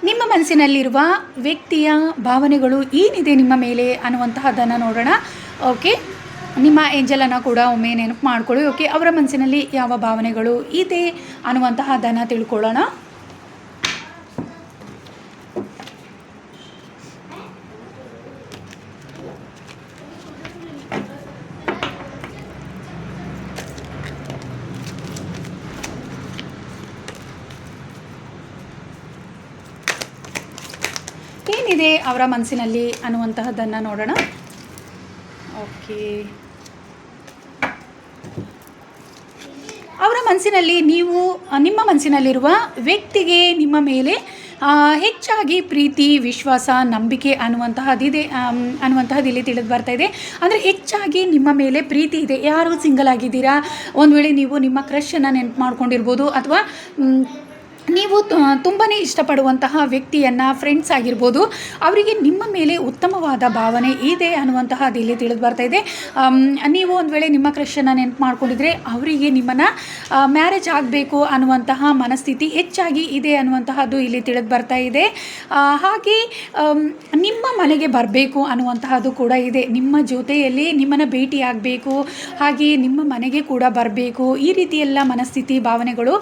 ನಿಮ್ಮ ಮನಸ್ಸಿನಲ್ಲಿರುವ ವ್ಯಕ್ತಿಯ ಭಾವನೆಗಳು ಏನಿದೆ ನಿಮ್ಮ ಮೇಲೆ ಅನ್ನುವಂತಹದ್ದನ್ನು ನೋಡೋಣ. ಓಕೆ, ನಿಮ್ಮ ಏಂಜಲನ್ನು ಕೂಡ ಒಮ್ಮೆ ನೆನಪು ಮಾಡ್ಕೊಳ್ಳಿ. ಓಕೆ, ಅವರ ಮನಸ್ಸಿನಲ್ಲಿ ಯಾವ ಭಾವನೆಗಳು ಇದೆ ಅನ್ನುವಂತಹದ್ದನ್ನು ತಿಳ್ಕೊಳ್ಳೋಣ. ಏನಿದೆ ಅವರ ಮನಸ್ಸಿನಲ್ಲಿ ಅನ್ನುವಂತಹದ್ದನ್ನು ನೋಡೋಣ. ಓಕೆ, ಅವರ ಮನಸ್ಸಿನಲ್ಲಿ ನಿಮ್ಮ ಮನಸ್ಸಿನಲ್ಲಿರುವ ವ್ಯಕ್ತಿಗೆ ನಿಮ್ಮ ಮೇಲೆ ಹೆಚ್ಚಾಗಿ ಪ್ರೀತಿ, ವಿಶ್ವಾಸ, ನಂಬಿಕೆ ಅನ್ನುವಂತಹದ್ದು ಇಲ್ಲಿ ತಿಳಿದು ಬರ್ತಾ ಇದೆ. ಅಂದರೆ ಹೆಚ್ಚಾಗಿ ನಿಮ್ಮ ಮೇಲೆ ಪ್ರೀತಿ ಇದೆ. ಯಾರು ಸಿಂಗಲ್ ಆಗಿದ್ದೀರಾ, ಒಂದು ವೇಳೆ ನೀವು ನಿಮ್ಮ ಕ್ರಷನ್ನು ನೆನಪು ಮಾಡ್ಕೊಂಡಿರ್ಬೋದು, ಅಥವಾ ನೀವು ತುಂಬಾ ಇಷ್ಟಪಡುವಂತಹ ವ್ಯಕ್ತಿಯನ್ನು, ಫ್ರೆಂಡ್ಸ್ ಆಗಿರ್ಬೋದು, ಅವರಿಗೆ ನಿಮ್ಮ ಮೇಲೆ ಉತ್ತಮವಾದ ಭಾವನೆ ಇದೆ ಅನ್ನುವಂತಹದ್ದು ಇಲ್ಲಿ ತಿಳಿದು ಬರ್ತಾ ಇದೆ. ನೀವು ಒಂದು ವೇಳೆ ನಿಮ್ಮ ಕ್ರಷನ್ನು ನೆನಪು ಮಾಡ್ಕೊಂಡಿದ್ರೆ ಅವರಿಗೆ ನಿಮ್ಮನ್ನು ಮ್ಯಾರೇಜ್ ಆಗಬೇಕು ಅನ್ನುವಂತಹ ಮನಸ್ಥಿತಿ ಹೆಚ್ಚಾಗಿ ಇದೆ ಅನ್ನುವಂತಹದ್ದು ಇಲ್ಲಿ ತಿಳಿದು ಬರ್ತಾ ಇದೆ. ಹಾಗೆ ನಿಮ್ಮ ಮನೆಗೆ ಬರಬೇಕು ಅನ್ನುವಂತಹದ್ದು ಕೂಡ ಇದೆ. ನಿಮ್ಮ ಜೊತೆಯಲ್ಲಿ ನಿಮ್ಮನ್ನು ಭೇಟಿ ಆಗಬೇಕು, ಹಾಗೆ ನಿಮ್ಮ ಮನೆಗೆ ಕೂಡ ಬರಬೇಕು, ಈ ರೀತಿಯೆಲ್ಲ ಮನಸ್ಥಿತಿ, ಭಾವನೆಗಳು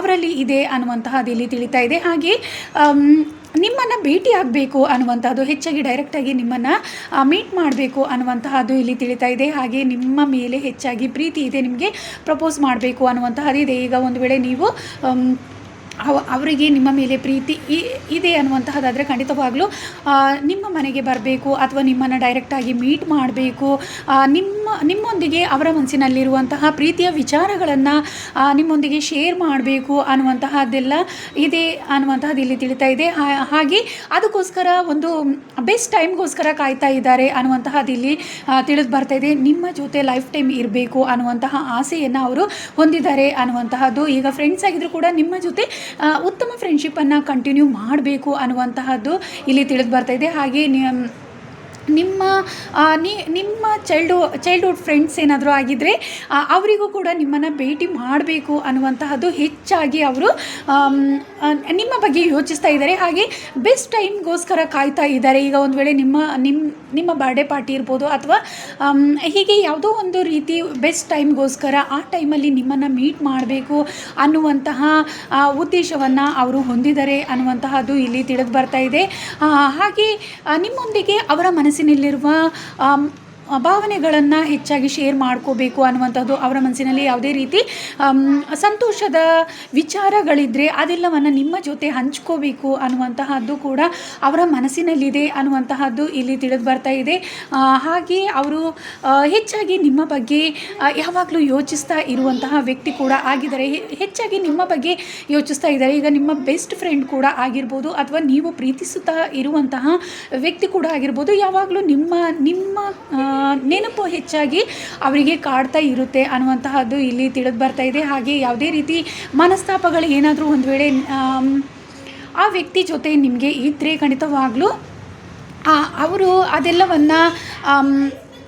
ಅವರಲ್ಲಿ ಇದೆ ಅನ್ನುವಂತಹದ್ದು ಇಲ್ಲಿ ತಿಳಿತಾ ಇದೆ. ಹಾಗೆ ನಿಮ್ಮನ್ನು ಭೇಟಿ ಆಗಬೇಕು ಅನ್ನುವಂಥದ್ದು, ಹೆಚ್ಚಾಗಿ ಡೈರೆಕ್ಟಾಗಿ ನಿಮ್ಮನ್ನು ಮೀಟ್ ಮಾಡಬೇಕು ಅನ್ನುವಂತಹದ್ದು ಇಲ್ಲಿ ತಿಳಿತಾ ಇದೆ. ಹಾಗೆ ನಿಮ್ಮ ಮೇಲೆ ಹೆಚ್ಚಾಗಿ ಪ್ರೀತಿ ಇದೆ, ನಿಮಗೆ ಪ್ರಪೋಸ್ ಮಾಡಬೇಕು ಅನ್ನುವಂತಹದ್ದು ಇದೆ. ಈಗ ಒಂದು ವೇಳೆ ನೀವು ಅವರಿಗೆ ನಿಮ್ಮ ಮೇಲೆ ಪ್ರೀತಿ ಇದೆ ಅನ್ನುವಂತಹದ್ದಾದರೆ ಖಂಡಿತವಾಗಲೂ ನಿಮ್ಮ ಮನೆಗೆ ಬರಬೇಕು, ಅಥವಾ ನಿಮ್ಮನ್ನು ಡೈರೆಕ್ಟಾಗಿ ಮೀಟ್ ಮಾಡಬೇಕು, ನಿಮ್ಮೊಂದಿಗೆ ಅವರ ಮನಸ್ಸಿನಲ್ಲಿರುವಂತಹ ಪ್ರೀತಿಯ ವಿಚಾರಗಳನ್ನು ನಿಮ್ಮೊಂದಿಗೆ ಶೇರ್ ಮಾಡಬೇಕು ಅನ್ನುವಂತಹದ್ದೆಲ್ಲ ಇದೆ ಅನ್ನುವಂತಹದ್ದು ಇಲ್ಲಿ ತಿಳಿತಾ ಇದೆ. ಹಾಗೆ ಅದಕ್ಕೋಸ್ಕರ ಒಂದು ಬೆಸ್ಟ್ ಟೈಮ್ಗೋಸ್ಕರ ಕಾಯ್ತಾ ಇದ್ದಾರೆ ಅನ್ನುವಂತಹದ್ದು ಇಲ್ಲಿ ತಿಳಿದು ಬರ್ತಾ ಇದೆ. ನಿಮ್ಮ ಜೊತೆ ಲೈಫ್ ಟೈಮ್ ಇರಬೇಕು ಅನ್ನುವಂತಹ ಆಸೆಯನ್ನು ಅವರು ಹೊಂದಿದ್ದಾರೆ ಅನ್ನುವಂತಹದ್ದು. ಈಗ ಫ್ರೆಂಡ್ಸ್ ಆಗಿದ್ರು ಕೂಡ ನಿಮ್ಮ ಜೊತೆ ಉತ್ತಮ ಫ್ರೆಂಡ್ಶಿಪ್ಪನ್ನು ಕಂಟಿನ್ಯೂ ಮಾಡಬೇಕು ಅನ್ನುವಂತಹದ್ದು ಇಲ್ಲಿ ತಿಳಿದು ಬರ್ತಾ ಇದೆ. ಹಾಗೆ ನಿಮ್ಮ ಚೈಲ್ಡ್ಹುಡ್ ಫ್ರೆಂಡ್ಸ್ ಏನಾದರೂ ಆಗಿದ್ದರೆ ಅವರಿಗೂ ಕೂಡ ನಿಮ್ಮನ್ನು ಭೇಟಿ ಮಾಡಬೇಕು ಅನ್ನುವಂತಹದ್ದು ಹೆಚ್ಚಾಗಿ ಅವರು ನಿಮ್ಮ ಬಗ್ಗೆ ಯೋಚಿಸ್ತಾ ಇದ್ದಾರೆ. ಹಾಗೆ ಬೆಸ್ಟ್ ಟೈಮ್ಗೋಸ್ಕರ ಕಾಯ್ತಾ ಇದ್ದಾರೆ. ಈಗ ಒಂದು ವೇಳೆ ನಿಮ್ಮ ಬರ್ಡೇ ಪಾರ್ಟಿ ಇರ್ಬೋದು, ಅಥವಾ ಹೀಗೆ ಯಾವುದೋ ಒಂದು ರೀತಿ ಬೆಸ್ಟ್ ಟೈಮ್ಗೋಸ್ಕರ ಆ ಟೈಮಲ್ಲಿ ನಿಮ್ಮನ್ನು ಮೀಟ್ ಮಾಡಬೇಕು ಅನ್ನುವಂತಹ ಉದ್ದೇಶವನ್ನು ಅವರು ಹೊಂದಿದ್ದಾರೆ ಅನ್ನುವಂತಹದ್ದು ಇಲ್ಲಿ ತಿಳಿದು ಬರ್ತಾ ಇದೆ. ಹಾಗೆ ನಿಮ್ಮೊಂದಿಗೆ ಅವರ ಮನಸ್ಸಿನಲ್ಲಿರುವ ಭಾವನೆಗಳನ್ನು ಹೆಚ್ಚಾಗಿ ಶೇರ್ ಮಾಡ್ಕೋಬೇಕು ಅನ್ನುವಂಥದ್ದು, ಅವರ ಮನಸ್ಸಿನಲ್ಲಿ ಯಾವುದೇ ರೀತಿ ಸಂತೋಷದ ವಿಚಾರಗಳಿದ್ದರೆ ಅದೆಲ್ಲವನ್ನು ನಿಮ್ಮ ಜೊತೆ ಹಂಚ್ಕೋಬೇಕು ಅನ್ನುವಂತಹದ್ದು ಕೂಡ ಅವರ ಮನಸ್ಸಿನಲ್ಲಿದೆ ಅನ್ನುವಂತಹದ್ದು ಇಲ್ಲಿ ತಿಳಿದು ಬರ್ತಾ ಇದೆ. ಹಾಗೆ ಅವರು ಹೆಚ್ಚಾಗಿ ನಿಮ್ಮ ಬಗ್ಗೆ ಯಾವಾಗಲೂ ಯೋಚಿಸ್ತಾ ಇರುವಂತಹ ವ್ಯಕ್ತಿ ಕೂಡ ಆಗಿದ್ದಾರೆ. ಹೆಚ್ಚಾಗಿ ನಿಮ್ಮ ಬಗ್ಗೆ ಯೋಚಿಸ್ತಾ ಇದ್ದಾರೆ. ಈಗ ನಿಮ್ಮ ಬೆಸ್ಟ್ ಫ್ರೆಂಡ್ ಕೂಡ ಆಗಿರ್ಬೋದು, ಅಥವಾ ನೀವು ಪ್ರೀತಿಸುತ್ತಾ ಇರುವಂತಹ ವ್ಯಕ್ತಿ ಕೂಡ ಆಗಿರ್ಬೋದು, ಯಾವಾಗಲೂ ನಿಮ್ಮ ನೆನಪು ಹೆಚ್ಚಾಗಿ ಅವರಿಗೆ ಕಾಡ್ತಾ ಇರುತ್ತೆ ಅನ್ನುವಂತಹದ್ದು ಇಲ್ಲಿ ತಿಳಿದು ಬರ್ತಾ ಇದೆ. ಹಾಗೆ ಯಾವುದೇ ರೀತಿ ಮನಸ್ತಾಪಗಳು ಏನಾದರೂ ಒಂದು ವೇಳೆ ಆ ವ್ಯಕ್ತಿ ಜೊತೆ ನಿಮಗೆ ಇದ್ದರೆ ಖಂಡಿತವಾಗಲೂ ಅವರು ಅದೆಲ್ಲವನ್ನು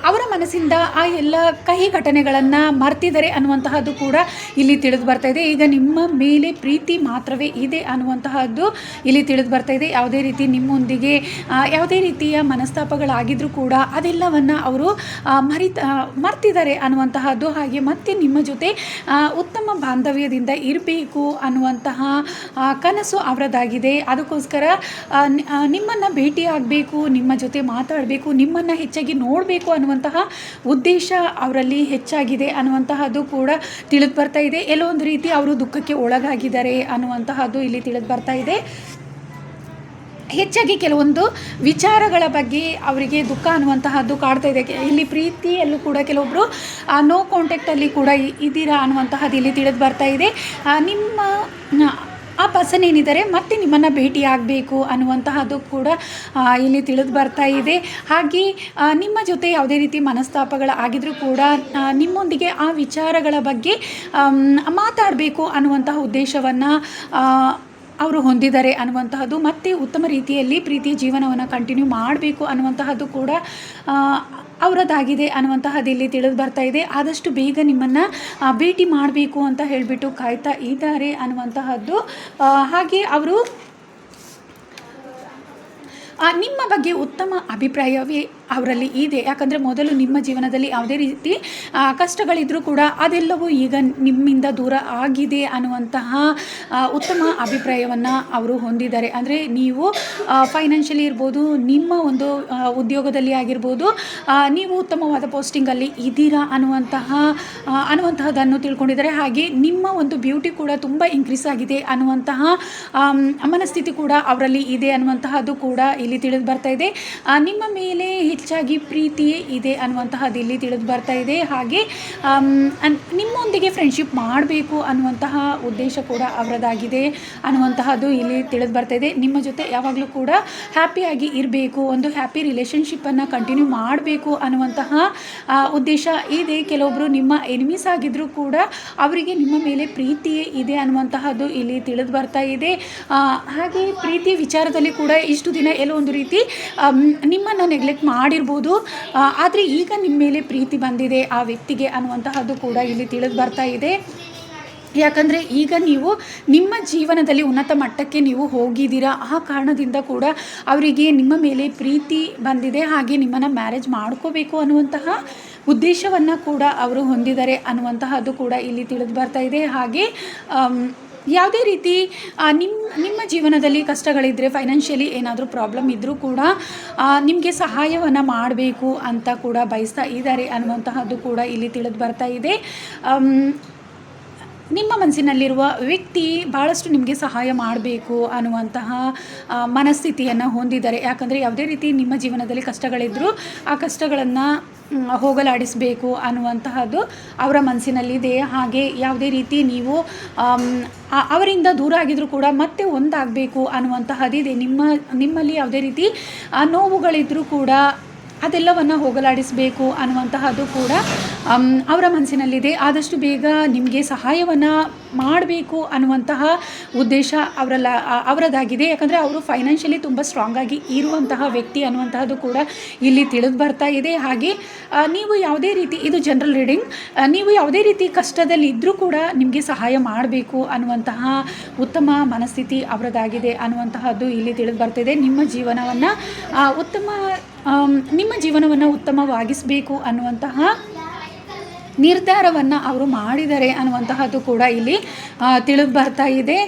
ಅವರ ಮನಸ್ಸಿಂದ ಆ ಎಲ್ಲ ಕಹಿ ಘಟನೆಗಳನ್ನು ಮರ್ತಿದ್ದಾರೆ ಅನ್ನುವಂತಹದ್ದು ಕೂಡ ಇಲ್ಲಿ ತಿಳಿದು ಬರ್ತಾ ಇದೆ. ಈಗ ನಿಮ್ಮ ಮೇಲೆ ಪ್ರೀತಿ ಮಾತ್ರವೇ ಇದೆ ಅನ್ನುವಂತಹದ್ದು ಇಲ್ಲಿ ತಿಳಿದು ಬರ್ತಾ ಇದೆ. ಯಾವುದೇ ರೀತಿ ನಿಮ್ಮೊಂದಿಗೆ ಯಾವುದೇ ರೀತಿಯ ಮನಸ್ತಾಪಗಳಾಗಿದ್ದರೂ ಕೂಡ ಅದೆಲ್ಲವನ್ನು ಅವರು ಮರ್ತಿದ್ದಾರೆ ಅನ್ನುವಂತಹದ್ದು. ಹಾಗೆ ಮತ್ತೆ ನಿಮ್ಮ ಜೊತೆ ಉತ್ತಮ ಬಾಂಧವ್ಯದಿಂದ ಇರಬೇಕು ಅನ್ನುವಂತಹ ಕನಸು ಅವರದಾಗಿದೆ. ಅದಕ್ಕೋಸ್ಕರ ನಿಮ್ಮನ್ನು ಭೇಟಿ ಆಗಬೇಕು, ನಿಮ್ಮ ಜೊತೆ ಮಾತಾಡಬೇಕು, ನಿಮ್ಮನ್ನು ಹೆಚ್ಚಾಗಿ ನೋಡಬೇಕು ಅನ್ನುವಂತಹ ಉದ್ದೇಶ ಅವರಲ್ಲಿ ಹೆಚ್ಚಾಗಿದೆ ಅನ್ನುವಂತಹದ್ದು ಕೂಡ ತಿಳಿದು ಬರ್ತಾ ಇದೆ. ಎಲ್ಲೋ ಒಂದು ರೀತಿ ಅವರು ದುಃಖಕ್ಕೆ ಒಳಗಾಗಿದ್ದಾರೆ ಅನ್ನುವಂತಹದ್ದು ಇಲ್ಲಿ ತಿಳಿದು ಬರ್ತಾ ಇದೆ. ಹೆಚ್ಚಾಗಿ ಕೆಲವೊಂದು ವಿಚಾರಗಳ ಬಗ್ಗೆ ಅವರಿಗೆ ದುಃಖ ಅನ್ನುವಂತಹದ್ದು ಕಾಡ್ತಾ ಇದೆ. ಇಲ್ಲಿ ಪ್ರೀತಿಯಲ್ಲೂ ಕೂಡ ಕೆಲವೊಬ್ಬರು ನೋ ಕಾಂಟ್ಯಾಕ್ಟಲ್ಲಿ ಕೂಡ ಇದ್ದೀರಾ ಅನ್ನುವಂತಹದ್ದು ಇಲ್ಲಿ ತಿಳಿದು ಬರ್ತಾ ಇದೆ. ನಿಮ್ಮ ಆ ಪರ್ಸನ್ ಏನಿದ್ದಾರೆ ಮತ್ತೆ ನಿಮ್ಮನ್ನು ಭೇಟಿ ಆಗಬೇಕು ಅನ್ನುವಂತಹದ್ದು ಕೂಡ ಇಲ್ಲಿ ತಿಳಿದು ಬರ್ತಾ ಇದೆ. ಹಾಗೆ ನಿಮ್ಮ ಜೊತೆ ಯಾವುದೇ ರೀತಿ ಮನಸ್ತಾಪಗಳು ಆಗಿದ್ರೂ ಕೂಡ ನಿಮ್ಮೊಂದಿಗೆ ಆ ವಿಚಾರಗಳ ಬಗ್ಗೆ ಮಾತಾಡಬೇಕು ಅನ್ನುವಂತಹ ಉದ್ದೇಶವನ್ನು ಅವರು ಹೊಂದಿದ್ದಾರೆ ಅನ್ನುವಂತಹದ್ದು, ಮತ್ತು ಉತ್ತಮ ರೀತಿಯಲ್ಲಿ ಪ್ರೀತಿ ಜೀವನವನ್ನು ಕಂಟಿನ್ಯೂ ಮಾಡಬೇಕು ಅನ್ನುವಂತಹದ್ದು ಕೂಡ ಅವರದ್ದಾಗಿದೆ ಅನ್ನುವಂತಹದ್ದು ಇಲ್ಲಿ ತಿಳಿದು ಬರ್ತಾ ಇದೆ. ಆದಷ್ಟು ಬೇಗ ನಿಮ್ಮನ್ನು ಭೇಟಿ ಮಾಡಬೇಕು ಅಂತ ಹೇಳಿಬಿಟ್ಟು ಕಾಯ್ತಾ ಇದ್ದಾರೆ ಅನ್ನುವಂತಹದ್ದು. ಹಾಗೆ ಅವರು ನಿಮ್ಮ ಬಗ್ಗೆ ಉತ್ತಮ ಅಭಿಪ್ರಾಯವೇ ಅವರಲ್ಲಿ ಇದೆ. ಯಾಕಂದರೆ ಮೊದಲು ನಿಮ್ಮ ಜೀವನದಲ್ಲಿ ಯಾವುದೇ ರೀತಿ ಕಷ್ಟಗಳಿದ್ದರೂ ಕೂಡ ಅದೆಲ್ಲವೂ ಈಗ ನಿಮ್ಮಿಂದ ದೂರ ಆಗಿದೆ ಅನ್ನುವಂತಹ ಉತ್ತಮ ಅಭಿಪ್ರಾಯವನ್ನು ಅವರು ಹೊಂದಿದ್ದಾರೆ. ಅಂದರೆ ನೀವು ಫೈನಾನ್ಷಿಯಲಿ ಇರ್ಬೋದು, ನಿಮ್ಮ ಒಂದು ಉದ್ಯೋಗದಲ್ಲಿ ಆಗಿರ್ಬೋದು, ನೀವು ಉತ್ತಮವಾದ ಪೋಸ್ಟಿಂಗಲ್ಲಿ ಇದ್ದೀರಾ ಅನ್ನುವಂತಹದನ್ನು ತಿಳ್ಕೊಂಡಿದ್ದಾರೆ. ಹಾಗೆ ನಿಮ್ಮ ಒಂದು ಬ್ಯೂಟಿ ಕೂಡ ತುಂಬ ಇನ್ಕ್ರೀಸ್ ಆಗಿದೆ ಅನ್ನುವಂತಹ ಮನಸ್ಥಿತಿ ಕೂಡ ಅವರಲ್ಲಿ ಇದೆ ಅನ್ನುವಂತಹದ್ದು ಕೂಡ ಇಲ್ಲಿ ತಿಳಿದು ಬರ್ತಾ ಇದೆ. ನಿಮ್ಮ ಮೇಲೆ ಹೆಚ್ಚಾಗಿ ಪ್ರೀತಿಯೇ ಇದೆ ಅನ್ನುವಂತಹದ್ದು ಇಲ್ಲಿ ತಿಳಿದು ಬರ್ತಾ ಇದೆ. ಹಾಗೆ ನಿಮ್ಮೊಂದಿಗೆ ಫ್ರೆಂಡ್ಶಿಪ್ ಮಾಡಬೇಕು ಅನ್ನುವಂತಹ ಉದ್ದೇಶ ಕೂಡ ಅವರದಾಗಿದೆ ಅನ್ನುವಂತಹದ್ದು ಇಲ್ಲಿ ತಿಳಿದು ಬರ್ತಾ ಇದೆ. ನಿಮ್ಮ ಜೊತೆ ಯಾವಾಗಲೂ ಕೂಡ ಹ್ಯಾಪಿಯಾಗಿ ಇರಬೇಕು, ಒಂದು ಹ್ಯಾಪಿ ರಿಲೇಷನ್ಶಿಪ್ಪನ್ನು ಕಂಟಿನ್ಯೂ ಮಾಡಬೇಕು ಅನ್ನುವಂತಹ ಉದ್ದೇಶ ಇದೆ. ಕೆಲವೊಬ್ಬರು ನಿಮ್ಮ ಎನಿಮೀಸ್ ಆಗಿದ್ದರೂ ಕೂಡ ಅವರಿಗೆ ನಿಮ್ಮ ಮೇಲೆ ಪ್ರೀತಿಯೇ ಇದೆ ಅನ್ನುವಂತಹದ್ದು ಇಲ್ಲಿ ತಿಳಿದು ಬರ್ತಾ ಇದೆ. ಹಾಗೆ ಪ್ರೀತಿ ವಿಚಾರದಲ್ಲಿ ಕೂಡ ಇಷ್ಟು ದಿನ ಎಲ್ಲೋ ಒಂದು ರೀತಿ ನಿಮ್ಮನ್ನು ನೆಗ್ಲೆಕ್ಟ್ ಮಾಡಿರ್ಬೋದು, ಆದರೆ ಈಗ ನಿಮ್ಮ ಮೇಲೆ ಪ್ರೀತಿ ಬಂದಿದೆ ಆ ವ್ಯಕ್ತಿಗೆ ಅನ್ನುವಂತಹದ್ದು ಕೂಡ ಇಲ್ಲಿ ತಿಳಿದು ಬರ್ತಾ ಇದೆ. ಯಾಕಂದರೆ ಈಗ ನೀವು ನಿಮ್ಮ ಜೀವನದಲ್ಲಿ ಉನ್ನತ ಮಟ್ಟಕ್ಕೆ ನೀವು ಹೋಗಿದ್ದೀರಾ. ಆ ಕಾರಣದಿಂದ ಕೂಡ ಅವರಿಗೆ ನಿಮ್ಮ ಮೇಲೆ ಪ್ರೀತಿ ಬಂದಿದೆ. ಹಾಗೆ ನಿಮ್ಮನ್ನು ಮ್ಯಾರೇಜ್ ಮಾಡ್ಕೋಬೇಕು ಅನ್ನುವಂತಹ ಉದ್ದೇಶವನ್ನು ಕೂಡ ಅವರು ಹೊಂದಿದ್ದಾರೆ ಅನ್ನುವಂತಹದ್ದು ಕೂಡ ಇಲ್ಲಿ ತಿಳಿದು ಬರ್ತಾ ಇದೆ. ಹಾಗೆ ಯಾವುದೇ ರೀತಿ ನಿಮ್ಮ ಜೀವನದಲ್ಲಿ ಕಷ್ಟಗಳಿದ್ದರೆ, ಫೈನಾನ್ಷಿಯಲಿ ಏನಾದರೂ ಪ್ರಾಬ್ಲಮ್ ಇದ್ದರೂ ಕೂಡ ನಿಮಗೆ ಸಹಾಯವನ್ನು ಮಾಡಬೇಕು ಅಂತ ಕೂಡ ಬಯಸ್ತಾ ಇದ್ದಾರೆ ಅನ್ನುವಂತಹದ್ದು ಕೂಡ ಇಲ್ಲಿ ತಿಳಿದು ಬರ್ತಾ ಇದೆ. ನಿಮ್ಮ ಮನಸ್ಸಿನಲ್ಲಿರುವ ವ್ಯಕ್ತಿ ಭಾಳಷ್ಟು ನಿಮಗೆ ಸಹಾಯ ಮಾಡಬೇಕು ಅನ್ನುವಂತಹ ಮನಸ್ಥಿತಿಯನ್ನು ಹೊಂದಿದ್ದಾರೆ. ಯಾಕಂದರೆ ಯಾವುದೇ ರೀತಿ ನಿಮ್ಮ ಜೀವನದಲ್ಲಿ ಕಷ್ಟಗಳಿದ್ದರೂ ಆ ಕಷ್ಟಗಳನ್ನು ಹೋಗಲಾಡಿಸಬೇಕು ಅನ್ನುವಂತಹದ್ದು ಅವರ ಮನಸ್ಸಿನಲ್ಲಿದೆ. ಹಾಗೆ ಯಾವುದೇ ರೀತಿ ನೀವು ಅವರಿಂದ ದೂರ ಆಗಿದ್ರೂ ಕೂಡ ಮತ್ತೆ ಒಂದಾಗಬೇಕು ಅನ್ನುವಂತಹದ್ದಿದೆ. ನಿಮ್ಮಲ್ಲಿ ಯಾವುದೇ ರೀತಿ ನೋವುಗಳಿದ್ದರೂ ಕೂಡ ಅದೆಲ್ಲವನ್ನು ಹೋಗಲಾಡಿಸಬೇಕು ಅನ್ನುವಂತಹದ್ದು ಕೂಡ ಅವರ ಮನಸ್ಸಿನಲ್ಲಿದೆ. ಆದಷ್ಟು ಬೇಗ ನಿಮಗೆ ಸಹಾಯವನ್ನು ಮಾಡಬೇಕು ಅನ್ನುವಂತಹ ಉದ್ದೇಶ ಅವರದಾಗಿದೆ. ಯಾಕಂದರೆ ಅವರು ಫೈನಾನ್ಷಿಯಲಿ ತುಂಬ ಸ್ಟ್ರಾಂಗಾಗಿ ಇರುವಂತಹ ವ್ಯಕ್ತಿ ಅನ್ನುವಂತಹದ್ದು ಕೂಡ ಇಲ್ಲಿ ತಿಳಿದು ಬರ್ತಾ ಇದೆ. ಹಾಗೆ ನೀವು ಯಾವುದೇ ರೀತಿ, ಇದು ಜನರಲ್ ರೀಡಿಂಗ್, ನೀವು ಯಾವುದೇ ರೀತಿ ಕಷ್ಟದಲ್ಲಿ ಇದ್ದರೂ ಕೂಡ ನಿಮಗೆ ಸಹಾಯ ಮಾಡಬೇಕು ಅನ್ನುವಂತಹ ಉತ್ತಮ ಮನಸ್ಥಿತಿ ಅವರದಾಗಿದೆ ಅನ್ನುವಂತಹದ್ದು ಇಲ್ಲಿ ತಿಳಿದು ಬರ್ತಿದೆ. ನಿಮ್ಮ ಜೀವನವನ್ನು ಉತ್ತಮವಾಗಿಸಬೇಕು ಅನ್ನುವಂತಹ ನಿರ್ಧಾರವನ್ನು ಅವರು ಮಾಡಿದ್ದಾರೆ ಅನ್ನುವಂತಹದ್ದು ಕೂಡ ಇಲ್ಲಿ ತಿಳಿದು ಬರ್ತಾ ಇದೆ.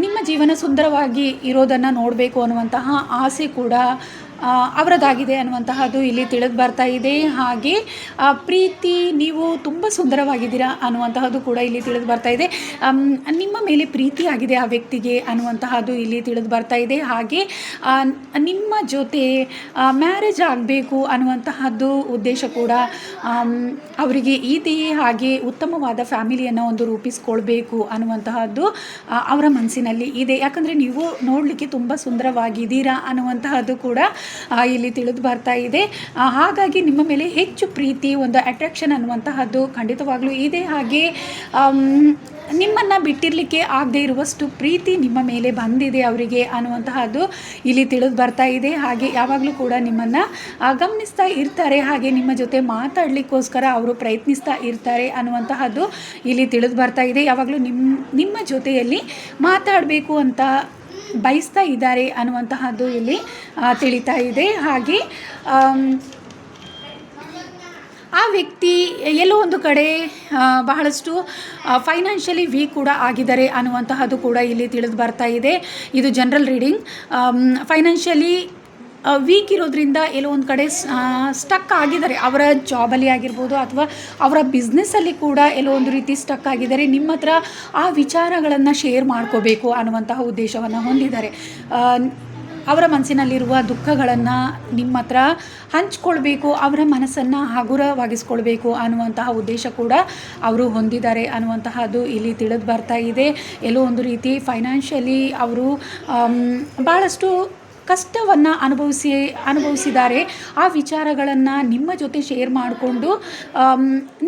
ನಿಮ್ಮ ಜೀವನ ಸುಂದರವಾಗಿ ಇರೋದನ್ನು ನೋಡಬೇಕು ಅನ್ನುವಂತಹ ಆಸೆ ಕೂಡ ಅವರದಾಗಿದೆ ಅನ್ನುವಂತಹದ್ದು ಇಲ್ಲಿ ತಿಳಿದು ಬರ್ತಾ ಇದೆ. ಹಾಗೆ ಪ್ರೀತಿ, ನೀವು ತುಂಬ ಸುಂದರವಾಗಿದ್ದೀರಾ ಅನ್ನುವಂತಹದ್ದು ಕೂಡ ಇಲ್ಲಿ ತಿಳಿದು ಬರ್ತಾ ಇದೆ. ನಿಮ್ಮ ಮೇಲೆ ಪ್ರೀತಿ ಆಗಿದೆ ಆ ವ್ಯಕ್ತಿಗೆ ಅನ್ನುವಂತಹದ್ದು ಇಲ್ಲಿ ತಿಳಿದು ಬರ್ತಾ ಇದೆ. ಹಾಗೆ ನಿಮ್ಮ ಜೊತೆ ಮ್ಯಾರೇಜ್ ಆಗಬೇಕು ಅನ್ನುವಂತಹದ್ದು ಉದ್ದೇಶ ಕೂಡ ಅವರಿಗೆ ಇದೆ. ಹಾಗೆ ಉತ್ತಮವಾದ ಫ್ಯಾಮಿಲಿಯನ್ನು ಒಂದು ರೂಪಿಸ್ಕೊಳ್ಬೇಕು ಅನ್ನುವಂತಹದ್ದು ಅವರ ಮನಸ್ಸಿನಲ್ಲಿ ಇದೆ. ಯಾಕಂದರೆ ನೀವು ನೋಡಲಿಕ್ಕೆ ತುಂಬ ಸುಂದರವಾಗಿದ್ದೀರಾ ಅನ್ನುವಂತಹದ್ದು ಕೂಡ ಇಲ್ಲಿ ತಿಳಿದು ಬರ್ತಾ ಇದೆ. ಹಾಗಾಗಿ ನಿಮ್ಮ ಮೇಲೆ ಹೆಚ್ಚು ಪ್ರೀತಿ, ಒಂದು ಅಟ್ರಾಕ್ಷನ್ ಅನ್ನುವಂತಹದ್ದು ಖಂಡಿತವಾಗ್ಲೂ ಇದೆ. ಹಾಗೆ ನಿಮ್ಮನ್ನು ಬಿಟ್ಟಿರಲಿಕ್ಕೆ ಆಗದೆ ಇರುವಷ್ಟು ಪ್ರೀತಿ ನಿಮ್ಮ ಮೇಲೆ ಬಂದಿದೆ ಅವರಿಗೆ ಅನ್ನುವಂತಹದ್ದು ಇಲ್ಲಿ ತಿಳಿದು ಬರ್ತಾ ಇದೆ. ಹಾಗೆ ಯಾವಾಗಲೂ ಕೂಡ ನಿಮ್ಮನ್ನು ಗಮನಿಸ್ತಾ ಇರ್ತಾರೆ. ಹಾಗೆ ನಿಮ್ಮ ಜೊತೆ ಮಾತಾಡಲಿಕ್ಕೋಸ್ಕರ ಅವರು ಪ್ರಯತ್ನಿಸ್ತಾ ಇರ್ತಾರೆ ಅನ್ನುವಂತಹದ್ದು ಇಲ್ಲಿ ತಿಳಿದು ಬರ್ತಾ ಇದೆ. ಯಾವಾಗಲೂ ನಿಮ್ಮ ಜೊತೆಯಲ್ಲಿ ಮಾತಾಡಬೇಕು ಅಂತ ಬಯಸ್ತಾ ಇದ್ದಾರೆ ಅನ್ನುವಂತಹದ್ದು ಇಲ್ಲಿ ತಿಳಿತಾ ಇದೆ. ಹಾಗೆ ಆ ವ್ಯಕ್ತಿ ಎಲ್ಲೋ ಒಂದು ಕಡೆ ಬಹಳಷ್ಟು ಫೈನಾನ್ಷಿಯಲಿ ವೀಕ್ ಕೂಡ ಆಗಿದ್ದಾರೆ ಅನ್ನುವಂತಹದ್ದು ಕೂಡ ಇಲ್ಲಿ ತಿಳಿದು ಬರ್ತಾ ಇದೆ. ಇದು ಜನರಲ್ ರೀಡಿಂಗ್. ಫೈನಾನ್ಷಿಯಲಿ ವೀಕ್ ಇರೋದ್ರಿಂದ ಎಲ್ಲೋ ಒಂದು ಕಡೆ ಸ್ಟಕ್ ಆಗಿದ್ದಾರೆ. ಅವರ ಜಾಬಲ್ಲಿ ಆಗಿರ್ಬೋದು ಅಥವಾ ಅವರ ಬಿಸ್ನೆಸ್ಸಲ್ಲಿ ಕೂಡ ಎಲ್ಲೋ ಒಂದು ರೀತಿ ಸ್ಟಕ್ ಆಗಿದ್ದಾರೆ. ನಿಮ್ಮ ಹತ್ರ ಆ ವಿಚಾರಗಳನ್ನು ಶೇರ್ ಮಾಡ್ಕೋಬೇಕು ಅನ್ನುವಂತಹ ಉದ್ದೇಶವನ್ನು ಹೊಂದಿದ್ದಾರೆ. ಅವರ ಮನಸ್ಸಿನಲ್ಲಿರುವ ದುಃಖಗಳನ್ನು ನಿಮ್ಮ ಹತ್ರ ಹಂಚ್ಕೊಳ್ಬೇಕು, ಅವರ ಮನಸ್ಸನ್ನು ಹಗುರವಾಗಿಸ್ಕೊಳ್ಬೇಕು ಅನ್ನುವಂತಹ ಉದ್ದೇಶ ಕೂಡ ಅವರು ಹೊಂದಿದ್ದಾರೆ ಅನ್ನುವಂತಹದ್ದು ಇಲ್ಲಿ ತಿಳಿದು ಬರ್ತಾ ಇದೆ. ಎಲ್ಲೋ ಒಂದು ರೀತಿ ಫೈನಾನ್ಷಿಯಲಿ ಅವರು ಭಾಳಷ್ಟು ಕಷ್ಟವನ್ನು ಅನುಭವಿಸಿದ್ದಾರೆ. ಆ ವಿಚಾರಗಳನ್ನು ನಿಮ್ಮ ಜೊತೆ ಶೇರ್ ಮಾಡಿಕೊಂಡು